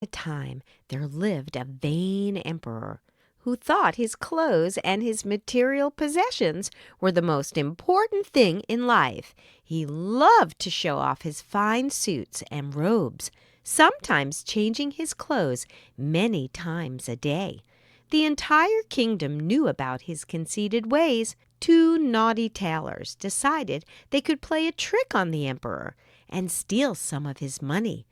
A time there lived a vain emperor who thought his clothes and his material possessions were the most important thing in life. He loved to show off his fine suits and robes, sometimes changing his clothes many times a day. The entire kingdom knew about his conceited ways. Two naughty tailors decided they could play a trick on the emperor and steal some of his money.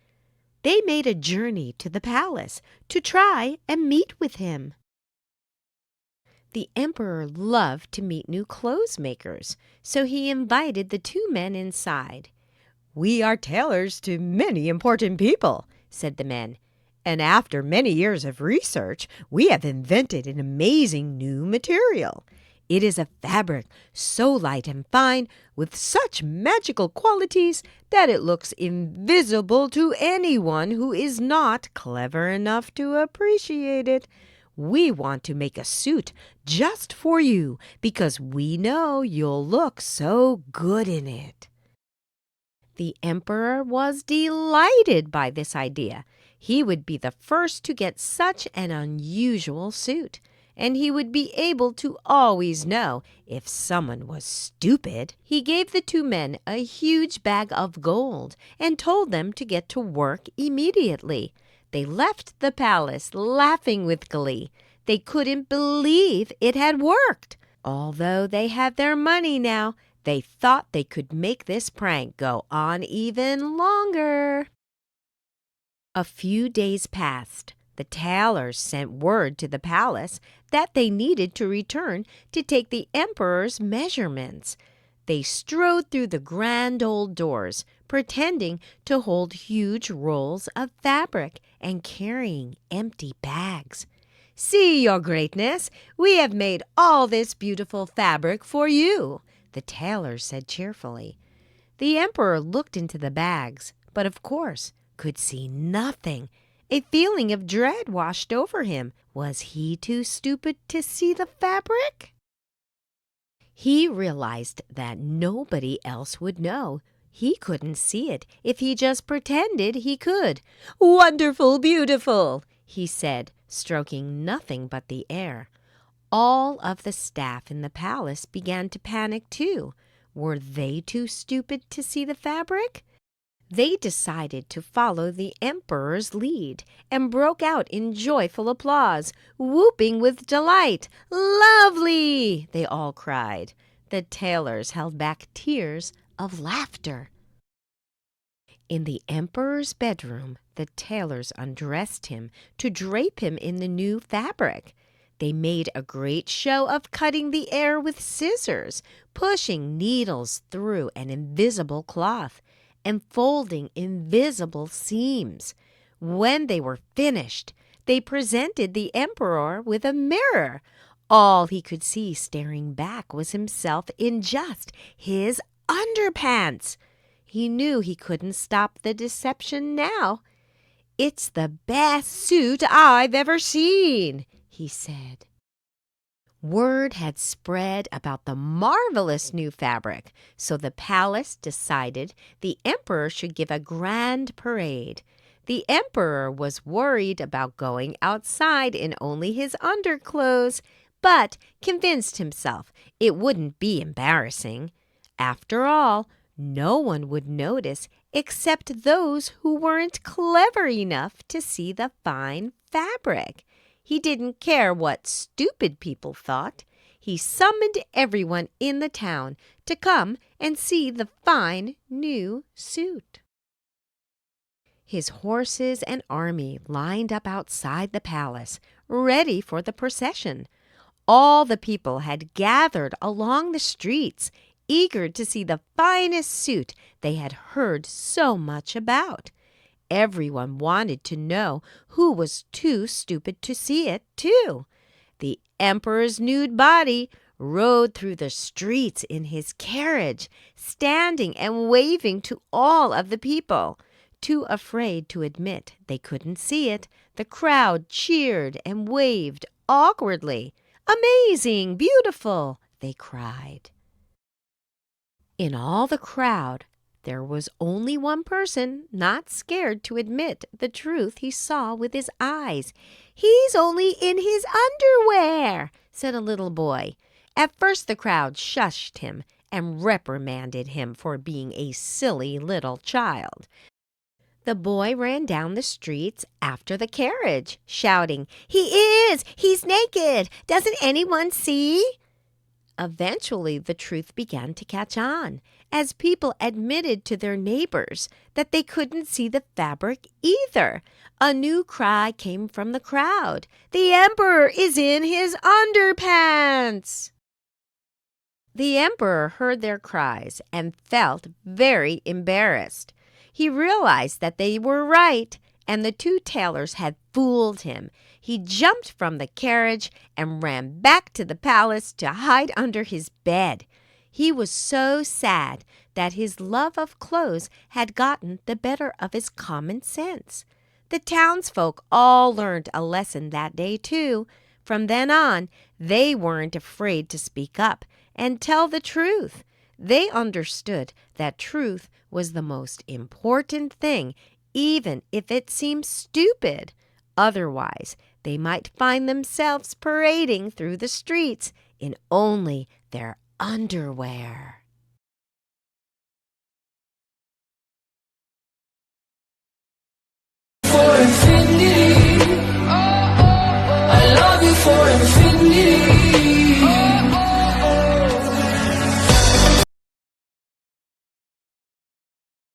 They made a journey to the palace to try and meet with him. The emperor loved to meet new clothes makers, so he invited the two men inside. "We are tailors to many important people," said the men, "and after many years of research, we have invented an amazing new material. It is a fabric so light and fine, with such magical qualities, that it looks invisible to anyone who is not clever enough to appreciate it. We want to make a suit just for you because we know you'll look so good in it." The emperor was delighted by this idea. He would be the first to get such an unusual suit, and he would be able to always know if someone was stupid. He gave the two men a huge bag of gold and told them to get to work immediately. They left the palace laughing with glee. They couldn't believe it had worked. Although they had their money now, they thought they could make this prank go on even longer. A few days passed. The tailors sent word to the palace that they needed to return to take the emperor's measurements. They strode through the grand old doors, pretending to hold huge rolls of fabric and carrying empty bags. "See, Your Greatness, we have made all this beautiful fabric for you," the tailors said cheerfully. The emperor looked into the bags, but of course could see nothing. A feeling of dread washed over him. Was he too stupid to see the fabric? He realized that nobody else would know. He couldn't see it if he just pretended he could. "Wonderful, beautiful," he said, stroking nothing but the air. All of the staff in the palace began to panic too. Were they too stupid to see the fabric? They decided to follow the emperor's lead and broke out in joyful applause, whooping with delight. "Lovely!" they all cried. The tailors held back tears of laughter. In the emperor's bedroom, the tailors undressed him to drape him in the new fabric. They made a great show of cutting the air with scissors, pushing needles through an invisible cloth, and folding invisible seams. When they were finished, they presented the emperor with a mirror. All he could see staring back was himself in just his underpants. He knew he couldn't stop the deception now. "It's the best suit I've ever seen," he said. Word had spread about the marvelous new fabric, so the palace decided the emperor should give a grand parade. The emperor was worried about going outside in only his underclothes, but convinced himself it wouldn't be embarrassing. After all, no one would notice except those who weren't clever enough to see the fine fabric. He didn't care what stupid people thought. He summoned everyone in the town to come and see the fine new suit. His horses and army lined up outside the palace, ready for the procession. All the people had gathered along the streets, eager to see the finest suit they had heard so much about. Everyone wanted to know who was too stupid to see it, too. The emperor's nude body rode through the streets in his carriage, standing and waving to all of the people. Too afraid to admit they couldn't see it, the crowd cheered and waved awkwardly. "Amazing! Beautiful!" they cried. In all the crowd, There was only one person not scared to admit the truth he saw with his eyes. "He's only in his underwear," said a little boy. At first the crowd shushed him and reprimanded him for being a silly little child. The boy ran down the streets after the carriage, shouting, He's naked! Doesn't anyone see?" Eventually, the truth began to catch on, as people admitted to their neighbors that they couldn't see the fabric either. A new cry came from the crowd. "The emperor is in his underpants!" The emperor heard their cries and felt very embarrassed. He realized that they were right, and the two tailors had fooled him. He jumped from the carriage and ran back to the palace to hide under his bed. He was so sad that his love of clothes had gotten the better of his common sense. The townsfolk all learned a lesson that day, too. From then on, they weren't afraid to speak up and tell the truth. They understood that truth was the most important thing, even if it seemed stupid. Otherwise, they might find themselves parading through the streets in only their underwear.